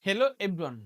Hello everyone.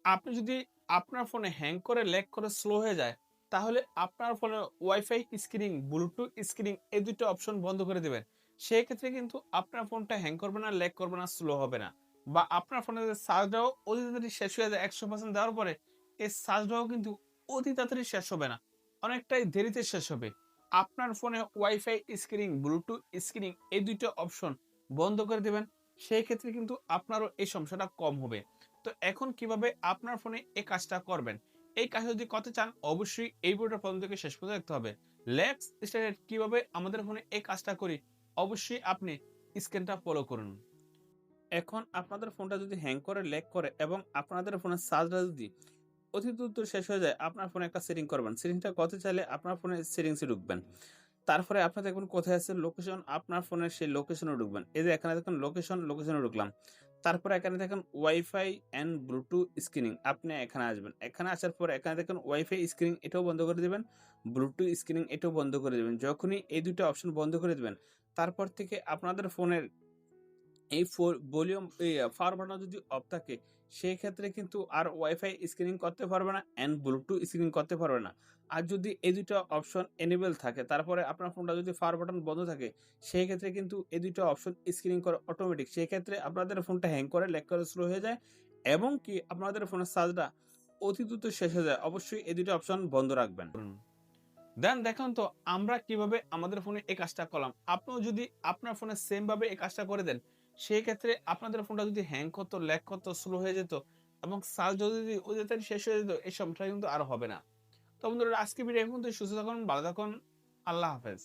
আপনি যদি আপনার ফোনে হ্যাং করে, ল্যাগ করে, স্লো হয়ে যায়, তাহলে আপনার ফোনে ওয়াইফাই স্ক্রিনিং, ব্লুটুথ স্ক্রিনিং এই ২ টা অপশন বন্ধ করে দিবেন। সেক্ষেত্রে কিন্তু আপনার ফোনটা হ্যাং করবে না, ল্যাগ করবে না, স্লো হবে না। বা আপনার ফোনে যে চার্জটাও অতি তাড়াতাড়ি শেষ হয়ে যায় ১০০% দেওয়ার পরে, এই চার্জটাও কিন্তু অতি তাড়াতাড়ি শেষ হবে না। অনেকটাই দেরিতে শেষ হবে। আপনার ফোনে ওয়াইফাই স্ক্রিনিং, ব্লুটুথ স্ক্রিনিং এই ২ টা অপশন বন্ধ করে দিবেন। সেই ক্ষেত্রে কিন্তু আপনারও এই সমস্যাটা কম হবে। তো এখন কিভাবে আপনার ফোনে এই কাজটা করবেন? এই কাজ যদি করতে চান অবশ্যই এই ভিডিওটা প্রথম থেকে শেষ পর্যন্ত দেখতে হবে। লেটস স্টার্ট কিভাবে আমাদের ফোনে এই কাজটা করি অবশ্যই আপনি স্ক্রিনটা ফলো করুন। এখন আপনাদের ফোনটা যদি হ্যাং করে, ল্যাগ করে এবং আপনাদের ফোনের চার্জটা যদি অতি দ্রুত শেষ হয়ে যায়, আপনার ফোনে একটা সেটিং করবেন। সেটিংটা করতে চাইলে আপনার ফোনের সেটিংস এ ঢুকবেন। তারপরে আপনি দেখবেন কোথায় আছে লোকেশন, আপনার ফোনের সেই লোকেশনে ঢুকবেন। এই যে এখানে দেখুন লোকেশন, লোকেশনে ঢুকলাম। তারপরে এখানে দেখেন ওয়াইফাই অ্যান্ড ব্লুটুথ স্ক্রিনিং, আপনি এখানে আসবেন। এখানে আসার পরে এখানে দেখেন ওয়াইফাই স্ক্রিনিং এটাও বন্ধ করে দিবেন, ব্লুটুথ স্ক্রিনিং এটাও বন্ধ করে দিবেন। যখনই এই ২ টা অপশন বন্ধ করে দিবেন, তারপর থেকে আপনাদের ফোনের এই ভলিউম পাওয়ার বাটন যদি অফ থাকে, সেক্ষেত্রে কিন্তু আর ওয়াইফাই স্ক্রিনিং করতে পারবে না অ্যান্ড ব্লুটুথ স্ক্রিনিং করতে পারবে না। আর যদি এই ২ টা অপশন এনেবল থাকে, তারপরে আপনার ফোনটা যদি পাওয়ার বাটন বন্ধ থাকে, সেই ক্ষেত্রে কিন্তু এই ২ টা অপশন স্ক্রিনিং করে অটোমেটিক। সেক্ষেত্রে আপনাদের ফোনটা হ্যাং করে, ল্যাগ করে, স্লো হয়ে যায় এবং কি আপনাদের ফোনের চার্জটা অতি দ্রুত শেষ হয়ে যায়। অবশ্যই এই ২ টা অপশন বন্ধ রাখবেন। দেন দেখুন তো আমরা কিভাবে আমাদের ফোনে এই কাজটা করলাম। আপনিও যদি আপনার ফোনে সেম ভাবে এই কাজটা করে দেন, সেক্ষেত্রে আপনাদের ফোনটা যদি হ্যাং করতো, ল্যাগ করতো, স্লো হয়ে যেত এবং চার্জ যদি অতি তাড়াতাড়ি শেষ হয়ে যেত, এই সমস্যা কিন্তু আর হবে না। তো বন্ধুরা আজকে ভিডিও এই পর্যন্তই। সুস্থ থাকুন, ভালো থাকুন। আল্লাহ হাফেজ।